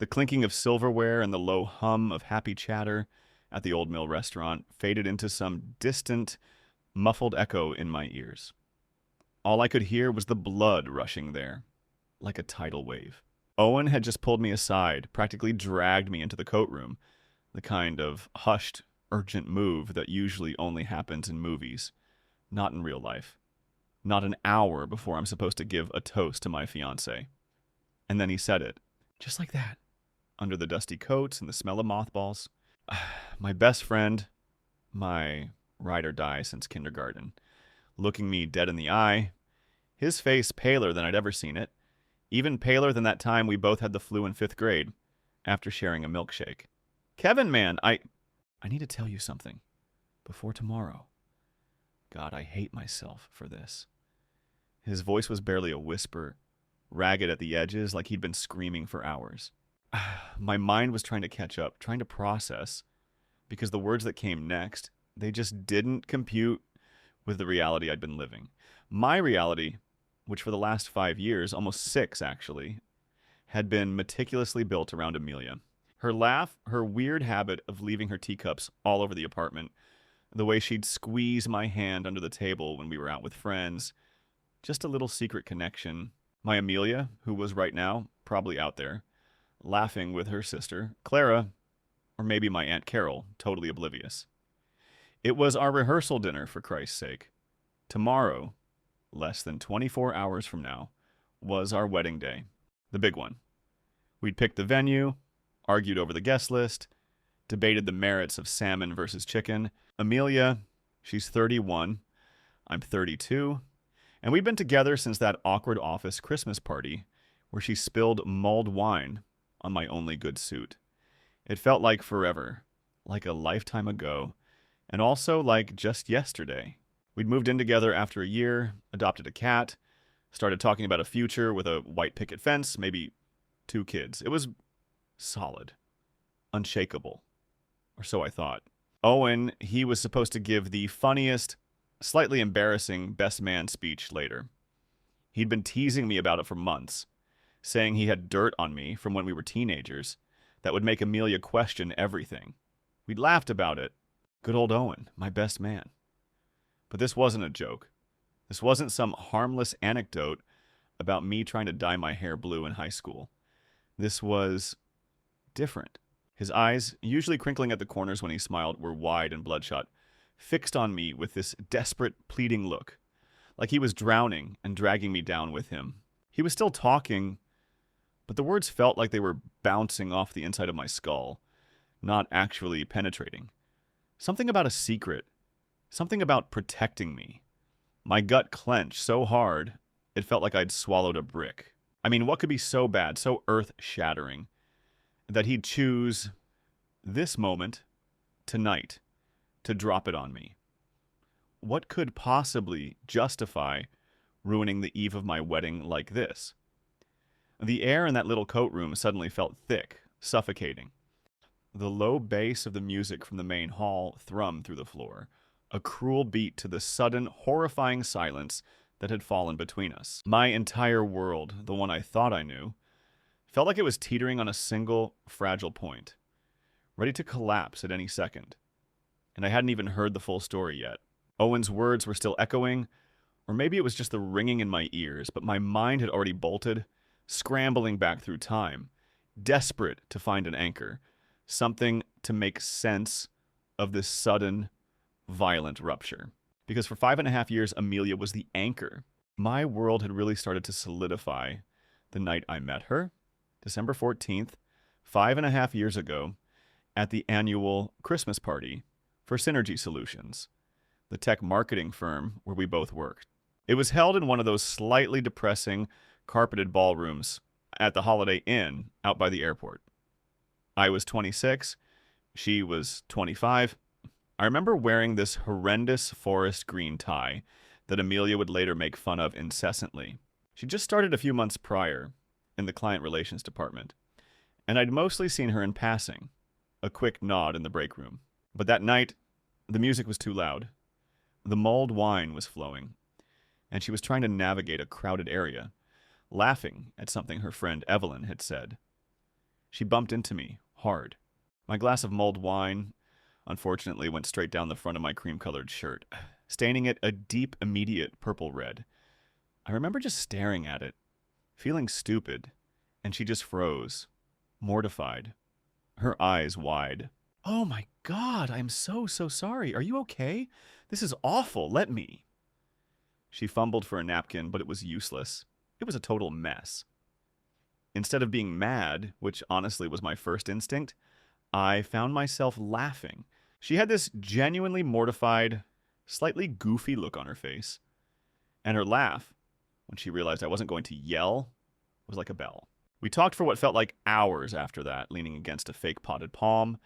The clinking of silverware and the low hum of happy chatter at the Old Mill restaurant faded into some distant, muffled echo in my ears. All I could hear was the blood rushing there, like a tidal wave. Owen had just pulled me aside, practically dragged me into the coat room, the kind of hushed, urgent move that usually only happens in movies, not in real life. Not an hour before I'm supposed to give a toast to my fiancée. And then he said it, just like that, under the dusty coats and the smell of mothballs. My best friend, my ride or die since kindergarten, looking me dead in the eye, his face paler than I'd ever seen it, even paler than that time we both had the flu in 5th grade after sharing a milkshake. Kevin, man, I need to tell you something before tomorrow. God, I hate myself for this. His voice was barely a whisper, ragged at the edges like he'd been screaming for hours. My mind was trying to catch up, trying to process, because the words that came next, they just didn't compute with the reality I'd been living. My reality, which for the last 5 years, almost 6 actually, had been meticulously built around Amelia. Her laugh, her weird habit of leaving her teacups all over the apartment, the way she'd squeeze my hand under the table when we were out with friends, just a little secret connection. My Amelia, who was right now probably out there, laughing with her sister, Clara, or maybe my Aunt Carol, totally oblivious. It was our rehearsal dinner, for Christ's sake. Tomorrow, less than 24 hours from now, was our wedding day, the big one. We'd picked the venue, argued over the guest list, debated the merits of salmon versus chicken. Amelia, she's 31, I'm 32, and we'd been together since that awkward office Christmas party where she spilled mulled wine on my only good suit. It felt like forever, like a lifetime ago, and also like just yesterday. We'd moved in together after a year, adopted a cat, started talking about a future with a white picket fence, maybe 2 kids. It was solid, unshakable, or so I thought. Owen, he was supposed to give the funniest, slightly embarrassing best man speech later. He'd been teasing me about it for months, saying he had dirt on me from when we were teenagers that would make Amelia question everything. We'd laughed about it. Good old Owen, my best man. But this wasn't a joke. This wasn't some harmless anecdote about me trying to dye my hair blue in high school. This was different. His eyes, usually crinkling at the corners when he smiled, were wide and bloodshot, fixed on me with this desperate, pleading look, like he was drowning and dragging me down with him. He was still talking, but the words felt like they were bouncing off the inside of my skull, not actually penetrating. Something about a secret, something about protecting me. My gut clenched so hard, it felt like I'd swallowed a brick. I mean, what could be so bad, so earth-shattering, that he'd choose this moment, tonight, to drop it on me? What could possibly justify ruining the eve of my wedding like this? The air in that little coat room suddenly felt thick, suffocating. The low bass of the music from the main hall thrummed through the floor, a cruel beat to the sudden, horrifying silence that had fallen between us. My entire world, the one I thought I knew, felt like it was teetering on a single, fragile point, ready to collapse at any second. And I hadn't even heard the full story yet. Owen's words were still echoing, or maybe it was just the ringing in my ears, but my mind had already bolted, scrambling back through time, desperate to find an anchor, something to make sense of this sudden, violent rupture. Because for 5.5 years, Amelia was the anchor. My world had really started to solidify the night I met her, December 14th, 5.5 years ago, at the annual Christmas party for Synergy Solutions, the tech marketing firm where we both worked. It was held in one of those slightly depressing, carpeted ballrooms at the Holiday Inn out by the airport. I was 26, she was 25. I remember wearing this horrendous forest green tie that Amelia would later make fun of incessantly. She just started a few months prior in the client relations department, and I'd mostly seen her in passing, a quick nod in the break room. But that night, the music was too loud. The mulled wine was flowing, and she was trying to navigate a crowded area, laughing at something her friend Evelyn had said. She bumped into me, hard. My glass of mulled wine, unfortunately, went straight down the front of my cream-colored shirt, staining it a deep, immediate purple red. I remember just staring at it, feeling stupid, and she just froze, mortified, her eyes wide. "Oh my God, I'm so sorry. Are you okay? This is awful. Let me." She fumbled for a napkin, but it was useless. It was a total mess. Instead of being mad, which honestly was my first instinct, I found myself laughing. She had this genuinely mortified, slightly goofy look on her face. And her laugh, when she realized I wasn't going to yell, was like a bell. We talked for what felt like hours after that, leaning against a fake potted palm,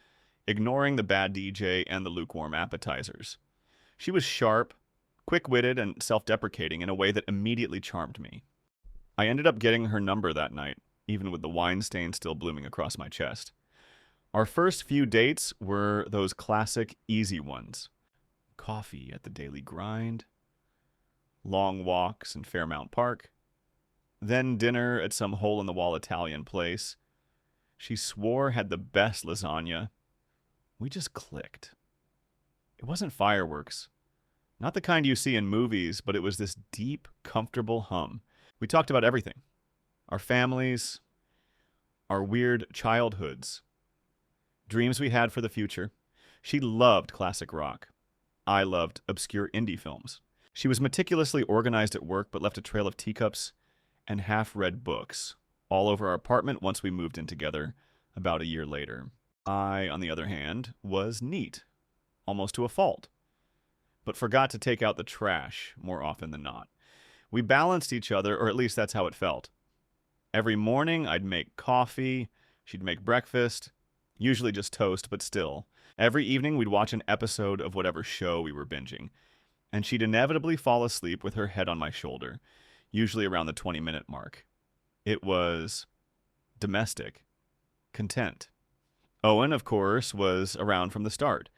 ignoring the bad DJ and the lukewarm appetizers. She was sharp, quick-witted, and self-deprecating in a way that immediately charmed me. I ended up getting her number that night, even with the wine stain still blooming across my chest. Our first few dates were those classic easy ones. Coffee at the Daily Grind, long walks in Fairmount Park, then dinner at some hole-in-the-wall Italian place. She swore had the best lasagna. We just clicked. It wasn't fireworks. Not the kind you see in movies, but it was this deep, comfortable hum. We talked about everything. Our families, our weird childhoods, dreams we had for the future. She loved classic rock. I loved obscure indie films. She was meticulously organized at work, but left a trail of teacups and half-read books all over our apartment once we moved in together about a year later. I, on the other hand, was neat, almost to a fault, but forgot to take out the trash more often than not. We balanced each other, or at least that's how it felt. Every morning, I'd make coffee, she'd make breakfast, usually just toast, but still. Every evening, we'd watch an episode of whatever show we were binging, and she'd inevitably fall asleep with her head on my shoulder, usually around the 20-minute mark. It was domestic, content. Owen, of course, was around from the start.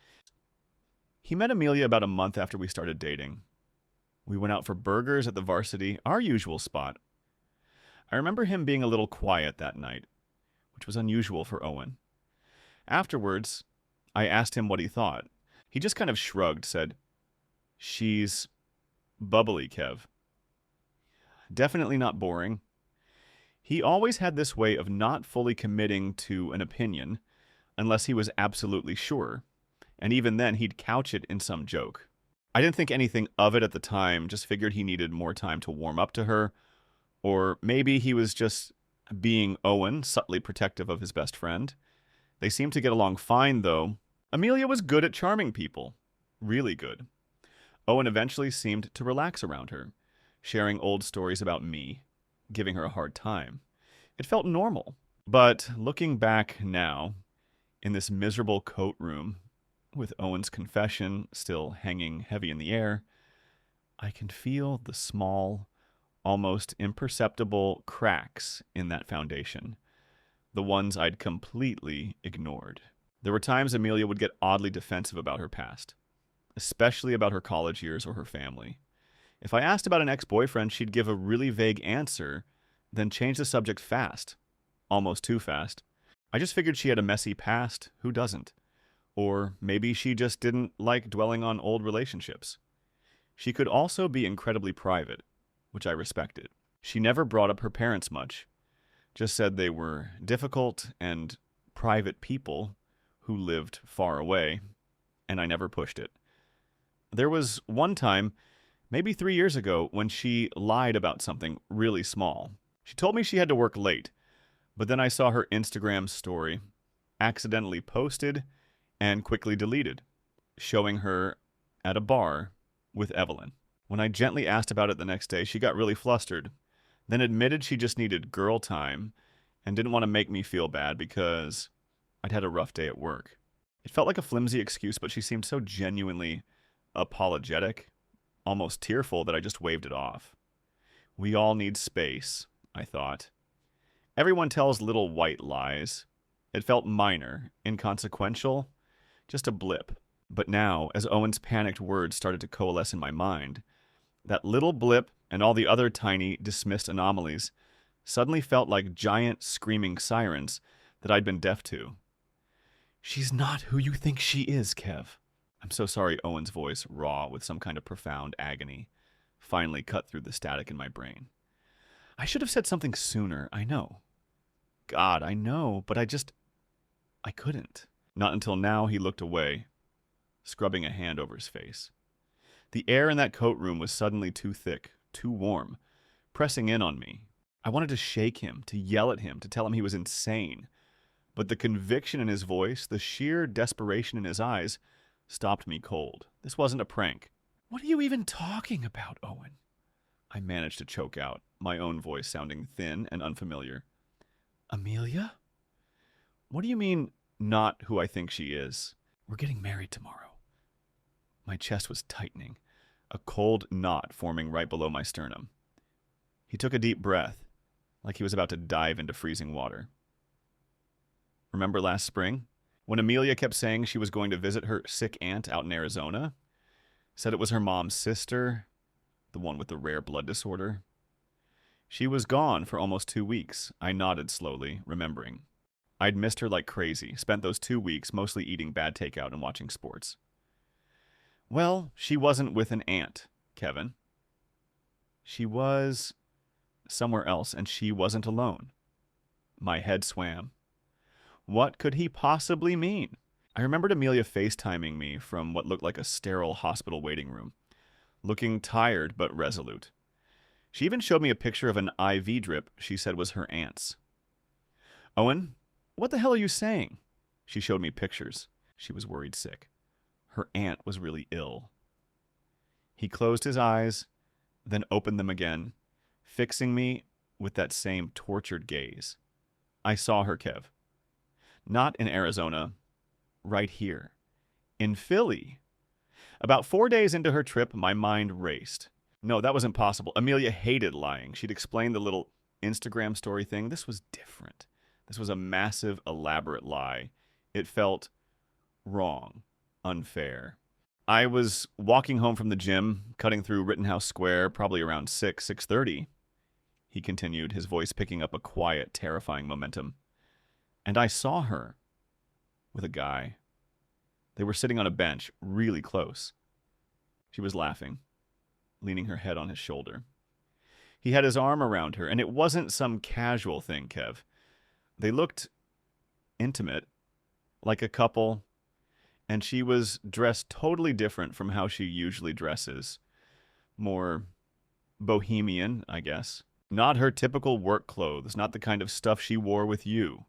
He met Amelia about a month after we started dating. We went out for burgers at the Varsity, our usual spot. I remember him being a little quiet that night, which was unusual for Owen. Afterwards, I asked him what he thought. He just kind of shrugged, said, "She's bubbly, Kev." Definitely not boring. He always had this way of not fully committing to an opinion unless he was absolutely sure, and even then he'd couch it in some joke. I didn't think anything of it at the time, just figured he needed more time to warm up to her, or maybe he was just being Owen, subtly protective of his best friend. They seemed to get along fine, though. Amelia was good at charming people. Really good. Owen eventually seemed to relax around her, sharing old stories about me, giving her a hard time. It felt normal. But looking back now, in this miserable coat room, with Owen's confession still hanging heavy in the air, I can feel the small, almost imperceptible cracks in that foundation, the ones I'd completely ignored. There were times Amelia would get oddly defensive about her past, especially about her college years or her family. If I asked about an ex-boyfriend, she'd give a really vague answer, then change the subject fast, almost too fast. I just figured she had a messy past. Who doesn't? Or maybe she just didn't like dwelling on old relationships. She could also be incredibly private, which I respected. She never brought up her parents much, just said they were difficult and private people who lived far away, and I never pushed it. There was one time, maybe 3 years ago, when she lied about something really small. She told me she had to work late, but then I saw her Instagram story, accidentally posted and quickly deleted, showing her at a bar with Evelyn. When I gently asked about it the next day, she got really flustered, then admitted she just needed girl time and didn't want to make me feel bad because I'd had a rough day at work. It felt like a flimsy excuse, but she seemed so genuinely apologetic, almost tearful, that I just waved it off. We all need space, I thought. Everyone tells little white lies. It felt minor, inconsequential, just a blip. But now, as Owen's panicked words started to coalesce in my mind, that little blip and all the other tiny, dismissed anomalies suddenly felt like giant, screaming sirens that I'd been deaf to. "She's not who you think she is, Kev." I'm so sorry, Owen's voice, raw with some kind of profound agony, finally cut through the static in my brain. I should have said something sooner, I know. God, I know, but I couldn't. Not until now he looked away, scrubbing a hand over his face. The air in that coat room was suddenly too thick, too warm, pressing in on me. I wanted to shake him, to yell at him, to tell him he was insane. But the conviction in his voice, the sheer desperation in his eyes, stopped me cold. This wasn't a prank. "What are you even talking about, Owen?" I managed to choke out, my own voice sounding thin and unfamiliar. "Amelia? What do you mean, not who I think she is? We're getting married tomorrow." My chest was tightening, a cold knot forming right below my sternum. He took a deep breath, like he was about to dive into freezing water. "Remember last spring, when Amelia kept saying she was going to visit her sick aunt out in Arizona? Said it was her mom's sister, the one with the rare blood disorder. She was gone for almost 2 weeks." I nodded slowly, remembering. I'd missed her like crazy, spent those 2 weeks mostly eating bad takeout and watching sports. "Well, she wasn't with an aunt, Kevin. She was somewhere else, and she wasn't alone." My head swam. What could he possibly mean? I remembered Amelia FaceTiming me from what looked like a sterile hospital waiting room, looking tired but resolute. She even showed me a picture of an IV drip she said was her aunt's. "Owen, what the hell are you saying?" She showed me pictures. She was worried sick. Her aunt was really ill. He closed his eyes, then opened them again, fixing me with that same tortured gaze. "I saw her, Kev. Not in Arizona. Right here. In Philly." About 4 days into her trip, my mind raced. No, that was impossible. Amelia hated lying. She'd explained the little Instagram story thing. This was different. This was a massive, elaborate lie. It felt wrong, unfair. I was walking home from the gym, cutting through Rittenhouse Square, probably around 6:30. He continued, his voice picking up a quiet, terrifying momentum. "And I saw her with a guy. They were sitting on a bench, really close. She was laughing, leaning her head on his shoulder. He had his arm around her, and it wasn't some casual thing, Kev. They looked intimate, like a couple, and she was dressed totally different from how she usually dresses. More bohemian, I guess. Not her typical work clothes, not the kind of stuff she wore with you."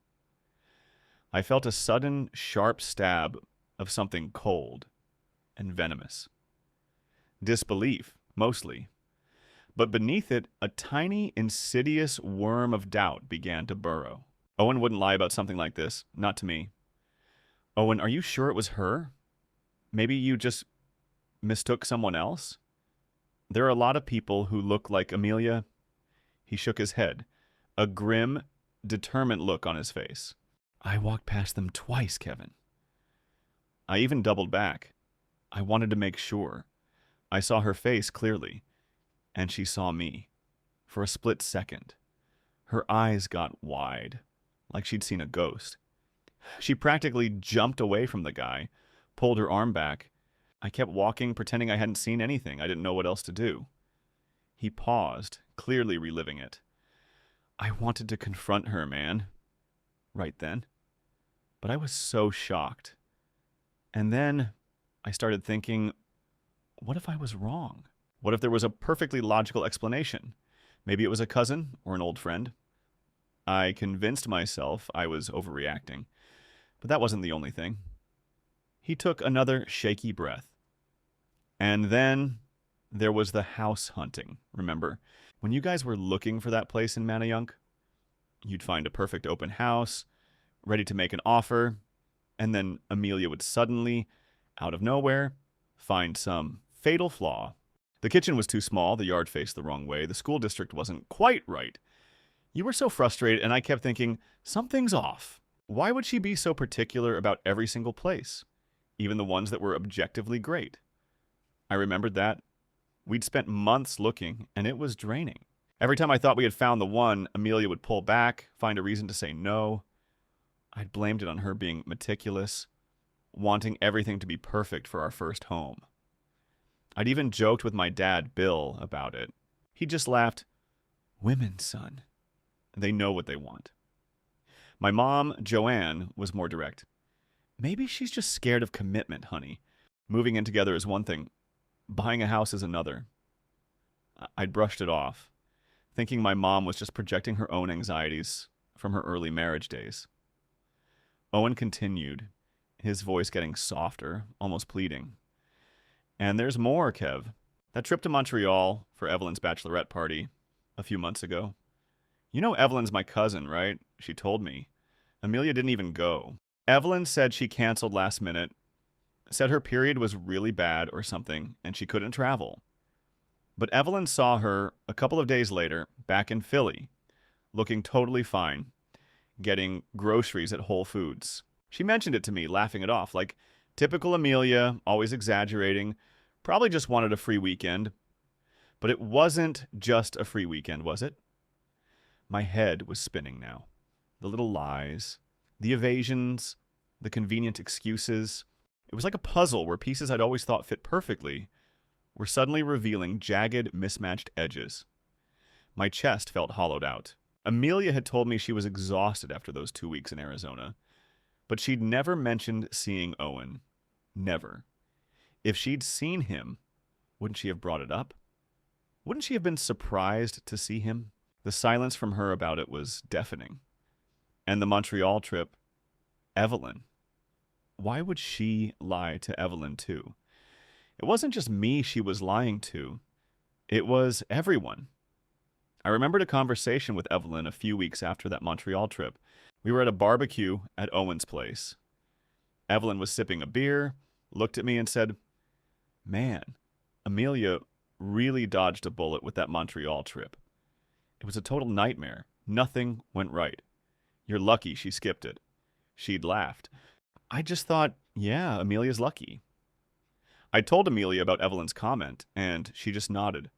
I felt a sudden, sharp stab of something cold and venomous. Disbelief, mostly. But beneath it, a tiny, insidious worm of doubt began to burrow. Owen wouldn't lie about something like this, not to me. "Owen, are you sure it was her? Maybe you just mistook someone else? There are a lot of people who look like Amelia." He shook his head, a grim, determined look on his face. "I walked past them twice, Kevin." I even doubled back. I wanted to make sure. I saw her face clearly, and she saw me. For a split second. Her eyes got wide, like she'd seen a ghost. She practically jumped away from the guy, pulled her arm back. I kept walking, pretending I hadn't seen anything. I didn't know what else to do. He paused, clearly reliving it. I wanted to confront her, man. Right then. But I was so shocked. And then I started thinking, what if I was wrong? What if there was a perfectly logical explanation? Maybe it was a cousin or an old friend. I convinced myself I was overreacting, but that wasn't the only thing. He took another shaky breath. And then there was the house hunting, remember? When you guys were looking for that place in Manayunk, you'd find a perfect open house, ready to make an offer, and then Amelia would suddenly, out of nowhere, find some fatal flaw. The kitchen was too small, the yard faced the wrong way, the school district wasn't quite right. You were so frustrated, and I kept thinking, something's off. Why would she be so particular about every single place, even the ones that were objectively great? I remembered that. We'd spent months looking, and it was draining. Every time I thought we had found the one, Amelia would pull back, find a reason to say no. I'd blamed it on her being meticulous, wanting everything to be perfect for our first home. I'd even joked with my dad, Bill, about it. He just laughed. Women, son. They know what they want. My mom, Joanne, was more direct. Maybe she's just scared of commitment, honey. Moving in together is one thing. Buying a house is another. I'd brushed it off, thinking my mom was just projecting her own anxieties from her early marriage days. Owen continued, his voice getting softer, almost pleading. And there's more, Kev. That trip to Montreal for Evelyn's bachelorette party a few months ago. You know Evelyn's my cousin, right? She told me. Amelia didn't even go. Evelyn said she canceled last minute, said her period was really bad or something, and she couldn't travel. But Evelyn saw her a couple of days later, back in Philly, looking totally fine, getting groceries at Whole Foods. She mentioned it to me, laughing it off, like typical Amelia, always exaggerating, probably just wanted a free weekend. But it wasn't just a free weekend, was it? My head was spinning now. The little lies, the evasions, the convenient excuses. It was like a puzzle where pieces I'd always thought fit perfectly were suddenly revealing jagged, mismatched edges. My chest felt hollowed out. Amelia had told me she was exhausted after those 2 weeks in Arizona, but she'd never mentioned seeing Owen. Never. If she'd seen him, wouldn't she have brought it up? Wouldn't she have been surprised to see him? The silence from her about it was deafening. And the Montreal trip, Evelyn. Why would she lie to Evelyn too? It wasn't just me she was lying to. It was everyone. I remembered a conversation with Evelyn a few weeks after that Montreal trip. We were at a barbecue at Owen's place. Evelyn was sipping a beer, looked at me and said, "Man, Amelia really dodged a bullet with that Montreal trip. It was a total nightmare. Nothing went right. You're lucky she skipped it." She'd laughed. I just thought, yeah, Amelia's lucky. I told Amelia about Evelyn's comment, and she just nodded.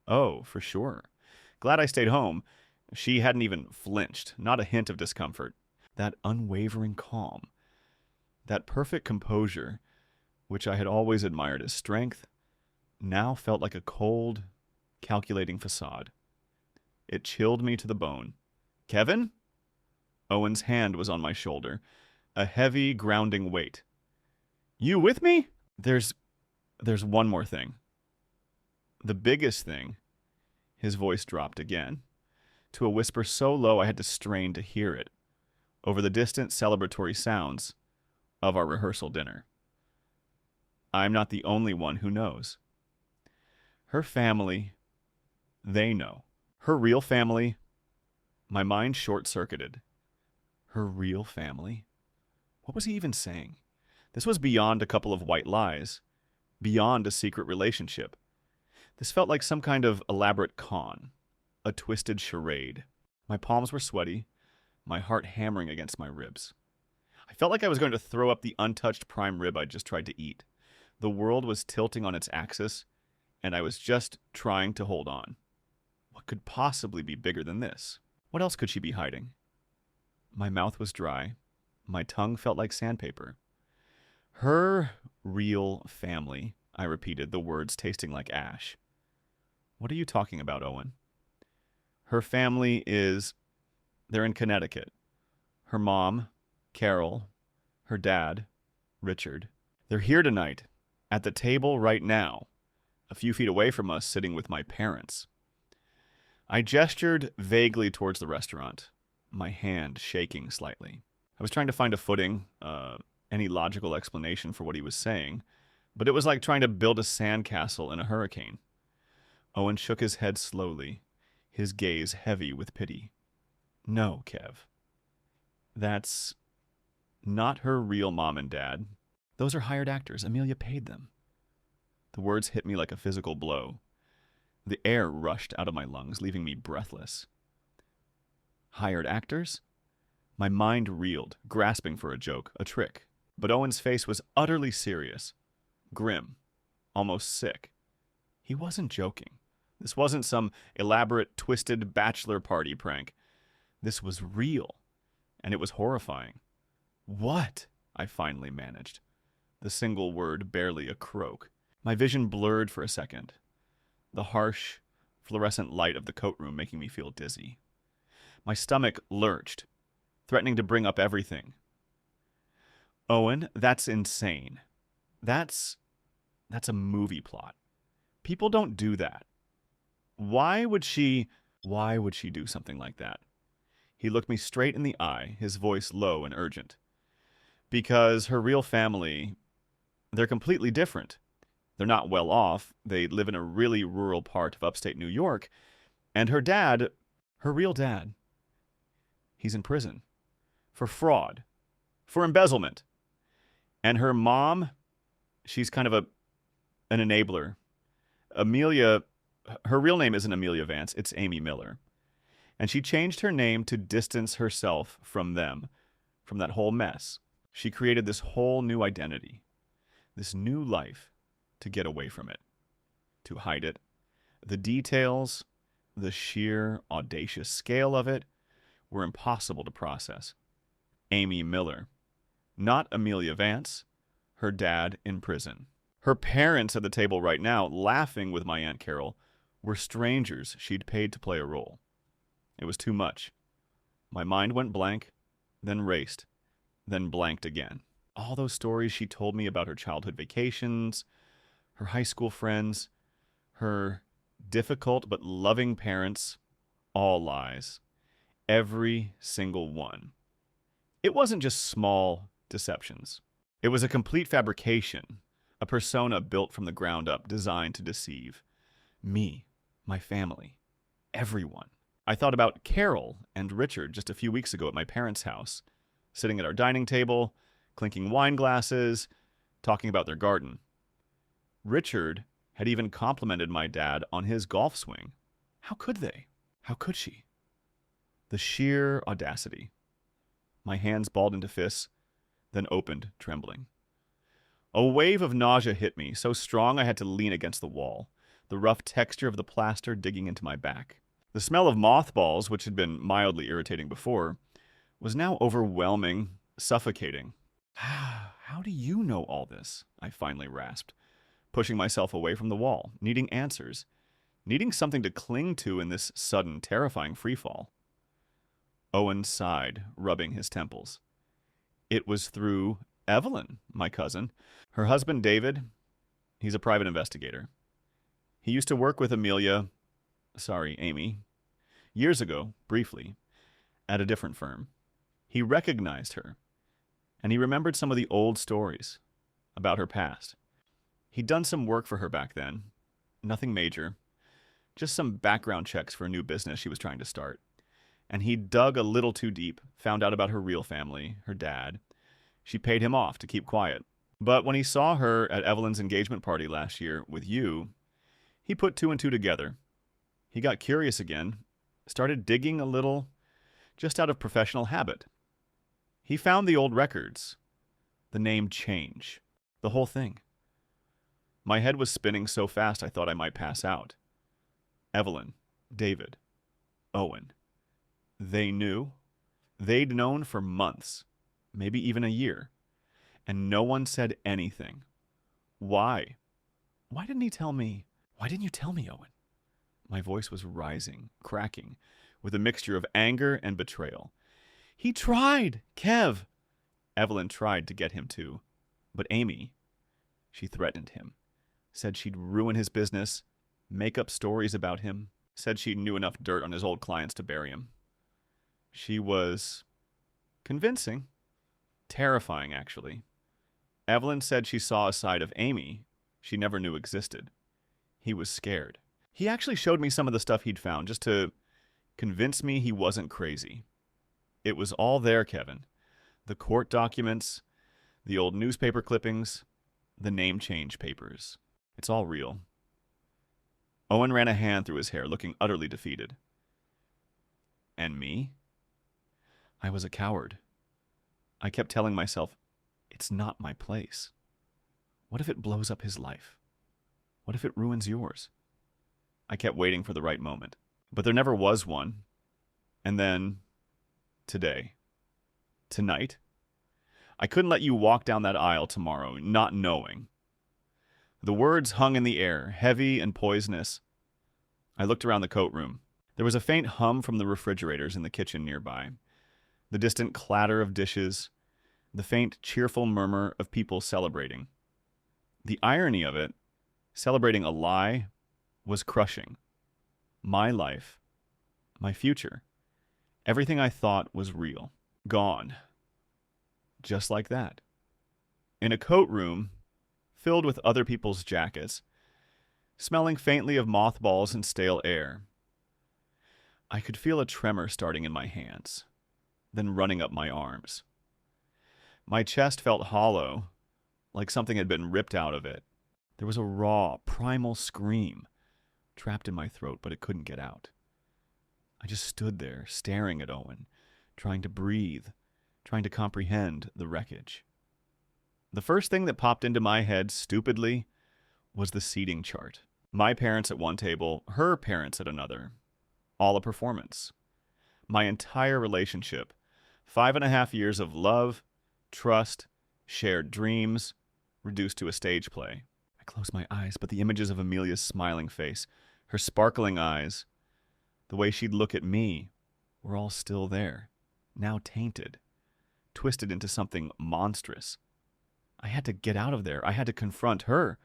Oh, for sure. Glad I stayed home. She hadn't even flinched, not a hint of discomfort. That unwavering calm, that perfect composure, which I had always admired as strength, now felt like a cold, calculating facade. It chilled me to the bone. Kevin? Owen's hand was on my shoulder, a heavy, grounding weight. You with me? There's one more thing. The biggest thing. His voice dropped again, to a whisper so low I had to strain to hear it, over the distant celebratory sounds of our rehearsal dinner. I'm not the only one who knows. Her family, they know. Her real family, my mind short-circuited. Her real family? What was he even saying? This was beyond a couple of white lies, beyond a secret relationship. This felt like some kind of elaborate con, a twisted charade. My palms were sweaty, my heart hammering against my ribs. I felt like I was going to throw up the untouched prime rib I'd just tried to eat. The world was tilting on its axis, and I was just trying to hold on. What could possibly be bigger than this? What else could she be hiding? My mouth was dry. My tongue felt like sandpaper. Her real family, I repeated, the words tasting like ash. What are you talking about, Owen? Her family is... They're in Connecticut. Her mom, Carol, her dad, Richard. They're here tonight, at the table right now, a few feet away from us, sitting with my parents. I gestured vaguely towards the restaurant, my hand shaking slightly. I was trying to find a footing, any logical explanation for what he was saying, but it was like trying to build a sandcastle in a hurricane. Owen shook his head slowly, his gaze heavy with pity. No, Kev. That's not her real mom and dad. Those are hired actors. Amelia paid them. The words hit me like a physical blow. The air rushed out of my lungs, leaving me breathless. Hired actors? My mind reeled, grasping for a joke, a trick. But Owen's face was utterly serious, grim, almost sick. He wasn't joking. This wasn't some elaborate, twisted bachelor party prank. This was real, and it was horrifying. What? I finally managed, the single word barely a croak. My vision blurred for a second, the harsh, fluorescent light of the coat room making me feel dizzy. My stomach lurched, threatening to bring up everything. Owen, that's insane. That's a movie plot. People don't do that. Why would she do something like that? He looked me straight in the eye, his voice low and urgent. Because her real family, they're completely different. They're not well off. They live in a really rural part of upstate New York. And her dad, her real dad, he's in prison for fraud, for embezzlement. And her mom, she's kind of an enabler. Amelia, her real name isn't Amelia Vance, it's Amy Miller. And she changed her name to distance herself from them, from that whole mess. She created this whole new identity, this new life, to get away from it, to hide it. The details, the sheer audacious scale of it, were impossible to process. Amy Miller, not Amelia Vance, her dad in prison. Her parents at the table right now, laughing with my Aunt Carol, were strangers she'd paid to play a role. It was too much. My mind went blank, then raced, then blanked again. All those stories she told me about her childhood vacations, her high school friends, her difficult but loving parents, all lies. Every single one. It wasn't just small deceptions. It was a complete fabrication, a persona built from the ground up, designed to deceive. Me, my family, everyone. I thought about Carol and Richard just a few weeks ago at my parents' house, sitting at our dining table, clinking wine glasses, talking about their garden. Richard had even complimented my dad on his golf swing. How could they? How could she? The sheer audacity. My hands balled into fists, then opened, trembling. A wave of nausea hit me, so strong I had to lean against the wall, the rough texture of the plaster digging into my back. The smell of mothballs, which had been mildly irritating before, was now overwhelming, suffocating. How do you know all this? I finally rasped, pushing myself away from the wall, needing answers, needing something to cling to in this sudden, terrifying freefall. Owen sighed, rubbing his temples. It was through Evelyn, my cousin. Her husband, David, he's a private investigator. He used to work with Amy, years ago, briefly, at a different firm. He recognized her, and he remembered some of the old stories about her past. He'd done some work for her back then, nothing major, just some background checks for a new business she was trying to start. And he dug a little too deep, found out about her real family, her dad. She paid him off to keep quiet. But when he saw her at Evelyn's engagement party last year with you, he put two and two together. He got curious again, started digging a little, just out of professional habit. He found the old records, the name change, the whole thing. My head was spinning so fast I thought I might pass out. Evelyn, David, Owen. They knew. They'd known for months, maybe even a year. And no one said anything. Why? Why didn't he tell me? Why didn't you tell me, Owen? My voice was rising, cracking, with a mixture of anger and betrayal. He tried, Kev. Evelyn tried to get him to. But Amy, she threatened him. Said she'd ruin his business, make up stories about him. Said she knew enough dirt on his old clients to bury him. She was convincing. Terrifying, actually. Evelyn said she saw a side of Amy she never knew existed. He was scared. He actually showed me some of the stuff he'd found just to convince me he wasn't crazy. It was all there, Kevin. The court documents, the old newspaper clippings, the name change papers. It's all real. Owen ran a hand through his hair, looking utterly defeated. And me? I was a coward. I kept telling myself, it's not my place. What if it blows up his life? What if it ruins yours? I kept waiting for the right moment, but there never was one. And then, today, tonight, I couldn't let you walk down that aisle tomorrow, not knowing. The words hung in the air, heavy and poisonous. I looked around the coat room. There was a faint hum from the refrigerators in the kitchen nearby, the distant clatter of dishes, the faint, cheerful murmur of people celebrating. The irony of it, celebrating a lie, was crushing. My life, my future, everything I thought was real, gone. Just like that. In a coat room filled with other people's jackets, smelling faintly of mothballs and stale air. I could feel a tremor starting in my hands, then running up my arms. My chest felt hollow, like something had been ripped out of it. There was a raw, primal scream trapped in my throat, but it couldn't get out. I just stood there, staring at Owen, trying to breathe, trying to comprehend the wreckage. The first thing that popped into my head, stupidly, was the seating chart. My parents at one table, her parents at another. All a performance. My entire relationship. 5.5 years of love, trust, shared dreams, reduced to a stage play. I closed my eyes, but the images of Amelia's smiling face, her sparkling eyes, the way she'd look at me, were all still there, now tainted, twisted into something monstrous. I had to get out of there. I had to confront her.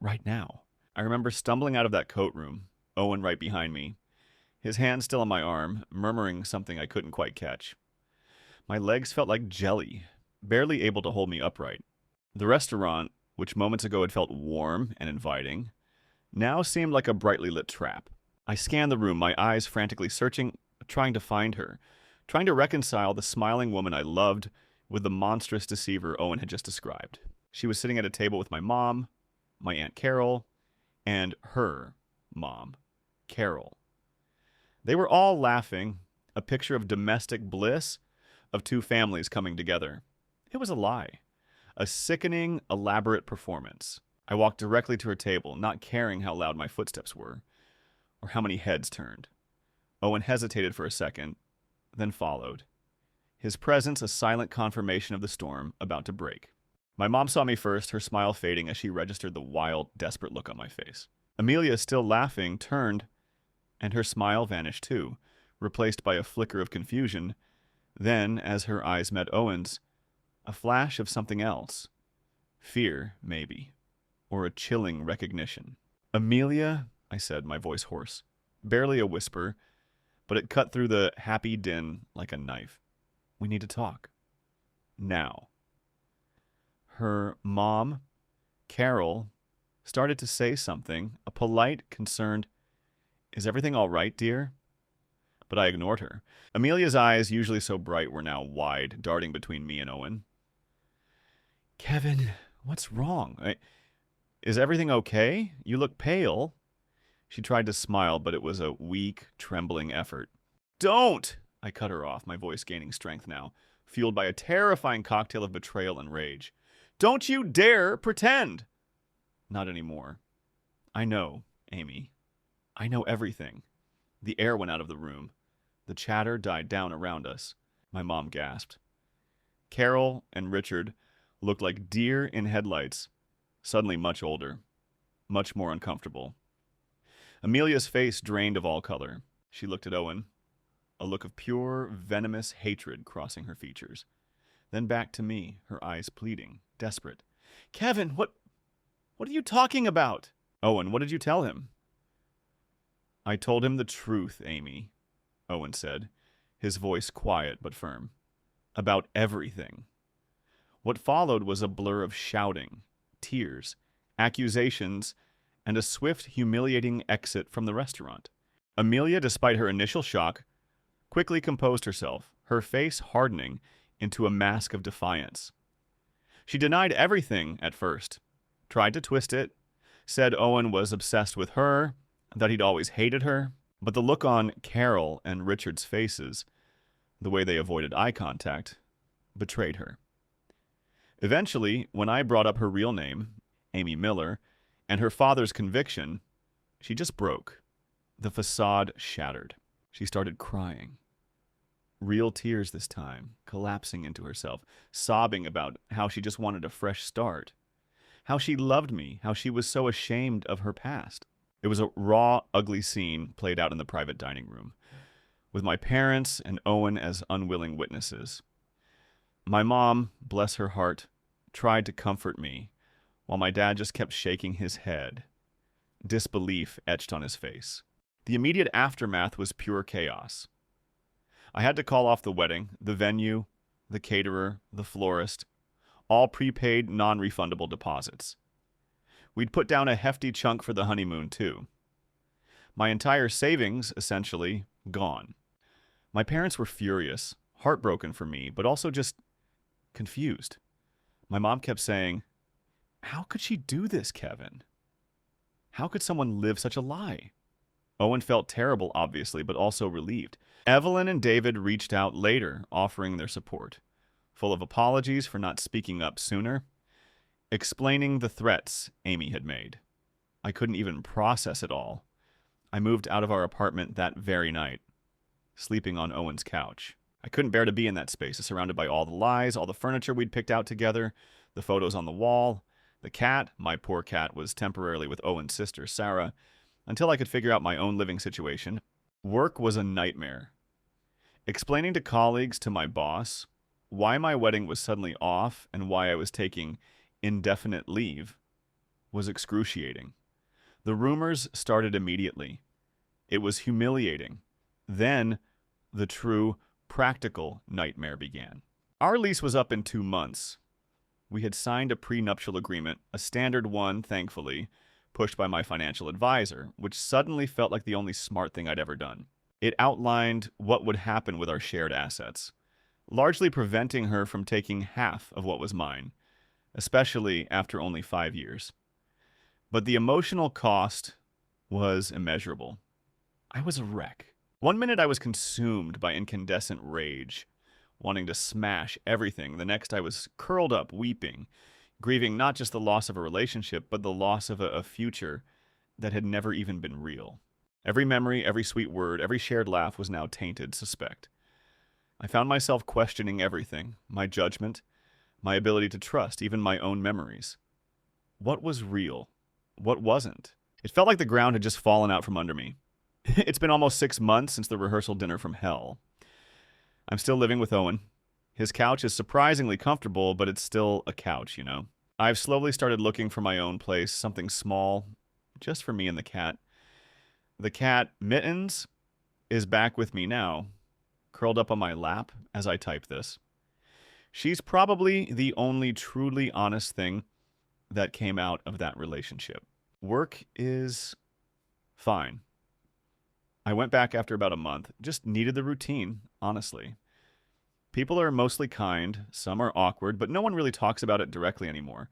Right now. I remember stumbling out of that coat room, Owen right behind me, his hand still on my arm, murmuring something I couldn't quite catch. My legs felt like jelly, barely able to hold me upright. The restaurant, which moments ago had felt warm and inviting, now seemed like a brightly lit trap. I scanned the room, my eyes frantically searching, trying to find her, trying to reconcile the smiling woman I loved with the monstrous deceiver Owen had just described. She was sitting at a table with my mom, my Aunt Carol, and her mom, Carol. They were all laughing, a picture of domestic bliss, of two families coming together. It was a lie. A sickening, elaborate performance. I walked directly to her table, not caring how loud my footsteps were, or how many heads turned. Owen hesitated for a second, then followed. His presence a silent confirmation of the storm about to break. My mom saw me first, her smile fading as she registered the wild, desperate look on my face. Amelia, still laughing, turned, and her smile vanished too, replaced by a flicker of confusion. Then, as her eyes met Owen's, a flash of something else. Fear, maybe, or a chilling recognition. "Amelia," I said, my voice hoarse. Barely a whisper, but it cut through the happy din like a knife. "We need to talk. Now." Her mom, Carol, started to say something, a polite, concerned, "Is everything all right, dear?" But I ignored her. Amelia's eyes, usually so bright, were now wide, darting between me and Owen. "Kevin, what's wrong? Is everything okay? You look pale." She tried to smile, but it was a weak, trembling effort. "Don't!" I cut her off, my voice gaining strength now, fueled by a terrifying cocktail of betrayal and rage. "Don't you dare pretend!" "Not anymore. I know, Amy. I know everything." The air went out of the room. The chatter died down around us. My mom gasped. Carol and Richard looked like deer in headlights, suddenly much older, much more uncomfortable. Amelia's face drained of all color. She looked at Owen, a look of pure, venomous hatred crossing her features. Then back to me, her eyes pleading, desperate. "Kevin, what are you talking about?" "Owen, what did you tell him?" "I told him the truth, Amy," Owen said, his voice quiet but firm. "About everything." What followed was a blur of shouting, tears, accusations, and a swift, humiliating exit from the restaurant. Amelia, despite her initial shock, quickly composed herself, her face hardening into a mask of defiance. She denied everything at first, tried to twist it, said Owen was obsessed with her, that he'd always hated her, but the look on Carol and Richard's faces, the way they avoided eye contact, betrayed her. Eventually, when I brought up her real name, Amy Miller, and her father's conviction, she just broke. The facade shattered. She started crying. real tears this time, collapsing into herself, sobbing about how she just wanted a fresh start, how she loved me, how she was so ashamed of her past. It was a raw, ugly scene played out in the private dining room, with my parents and Owen as unwilling witnesses. My mom, bless her heart, tried to comfort me, while my dad just kept shaking his head, disbelief etched on his face. The immediate aftermath was pure chaos. I had to call off the wedding, the venue, the caterer, the florist, all prepaid, non-refundable deposits. We'd put down a hefty chunk for the honeymoon, too. My entire savings, essentially, gone. My parents were furious, heartbroken for me, but also just confused. My mom kept saying, "How could she do this, Kevin? How could someone live such a lie?" Owen felt terrible, obviously, but also relieved. Evelyn and David reached out later, offering their support, full of apologies for not speaking up sooner, explaining the threats Amy had made. I couldn't even process it all. I moved out of our apartment that very night, sleeping on Owen's couch. I couldn't bear to be in that space, surrounded by all the lies, all the furniture we'd picked out together, the photos on the wall, the cat. My poor cat was temporarily with Owen's sister, Sarah, until I could figure out my own living situation. Work was a nightmare. Explaining to colleagues, to my boss, why my wedding was suddenly off and why I was taking indefinite leave was excruciating. The rumors started immediately. It was humiliating. Then the true, practical nightmare began. Our lease was up in 2 months. We had signed a prenuptial agreement, a standard one, thankfully, pushed by my financial advisor, which suddenly felt like the only smart thing I'd ever done. It outlined what would happen with our shared assets, largely preventing her from taking half of what was mine, especially after only 5 years. But the emotional cost was immeasurable. I was a wreck. One minute I was consumed by incandescent rage, wanting to smash everything. The next I was curled up, weeping, grieving not just the loss of a relationship, but the loss of a future that had never even been real. Every memory, every sweet word, every shared laugh was now tainted, suspect. I found myself questioning everything, my judgment, my ability to trust, even my own memories. What was real? What wasn't? It felt like the ground had just fallen out from under me. It's been almost 6 months since the rehearsal dinner from hell. I'm still living with Owen. His couch is surprisingly comfortable, but it's still a couch, you know. I've slowly started looking for my own place, something small, just for me and the cat. The cat, Mittens, is back with me now, curled up on my lap as I type this. She's probably the only truly honest thing that came out of that relationship. Work is fine. I went back after about a month, just needed the routine, honestly. People are mostly kind, some are awkward, but no one really talks about it directly anymore,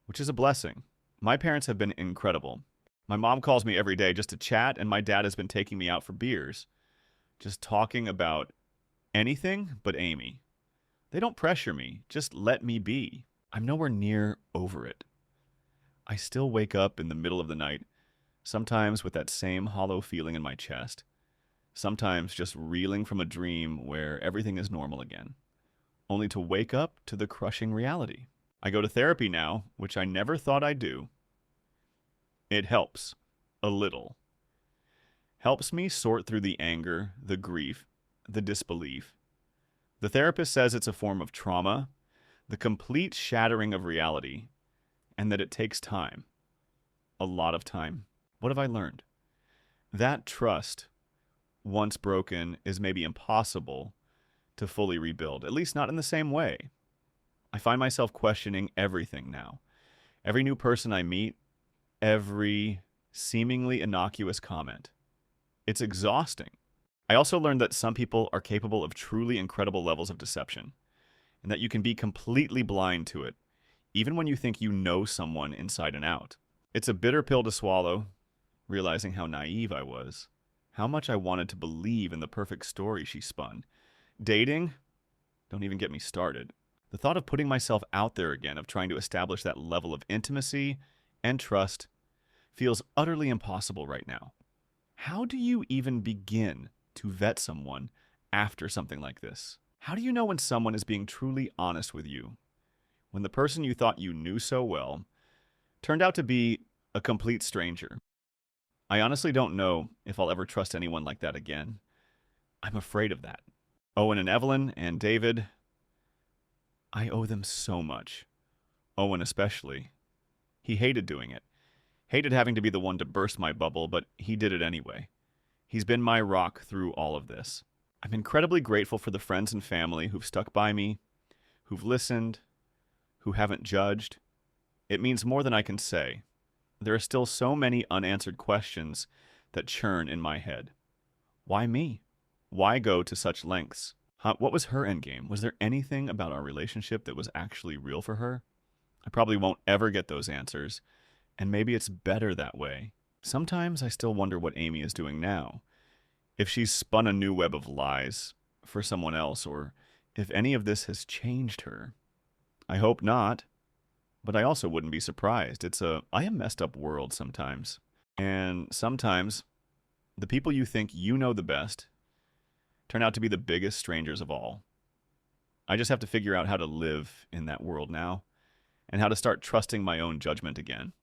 which is a blessing. My parents have been incredible. My mom calls me every day just to chat, and my dad has been taking me out for beers, just talking about anything but Amy. They don't pressure me, just let me be. I'm nowhere near over it. I still wake up in the middle of the night, sometimes with that same hollow feeling in my chest, sometimes just reeling from a dream where everything is normal again, only to wake up to the crushing reality. I go to therapy now, which I never thought I'd do. It helps, a little. Helps me sort through the anger, the grief, the disbelief. The therapist says it's a form of trauma, the complete shattering of reality, and that it takes time. A lot of time. What have I learned? That trust, once broken, is maybe impossible to fully rebuild, at least not in the same way. I find myself questioning everything now. Every new person I meet, every seemingly innocuous comment. It's exhausting. I also learned that some people are capable of truly incredible levels of deception, and that you can be completely blind to it, even when you think you know someone inside and out. It's a bitter pill to swallow, realizing how naive I was, how much I wanted to believe in the perfect story she spun. Dating? Don't even get me started. The thought of putting myself out there again, of trying to establish that level of intimacy and trust, feels utterly impossible right now. How do you even begin to vet someone after something like this? How do you know when someone is being truly honest with you? When the person you thought you knew so well turned out to be a complete stranger. I honestly don't know if I'll ever trust anyone like that again. I'm afraid of that. Owen and Evelyn and David, I owe them so much. Owen especially. He hated doing it. Hated having to be the one to burst my bubble, but he did it anyway. He's been my rock through all of this. I'm incredibly grateful for the friends and family who've stuck by me, who've listened, who haven't judged. It means more than I can say. There are still so many unanswered questions that churn in my head. Why me? Why go to such lengths? What was her endgame? Was there anything about our relationship that was actually real for her? I probably won't ever get those answers, and maybe it's better that way. Sometimes I still wonder what Amy is doing now. If she's spun a new web of lies for someone else, or if any of this has changed her. I hope not, but I also wouldn't be surprised. I am messed up world sometimes. And sometimes the people you think you know the best turn out to be the biggest strangers of all. I just have to figure out how to live in that world now and how to start trusting my own judgment again.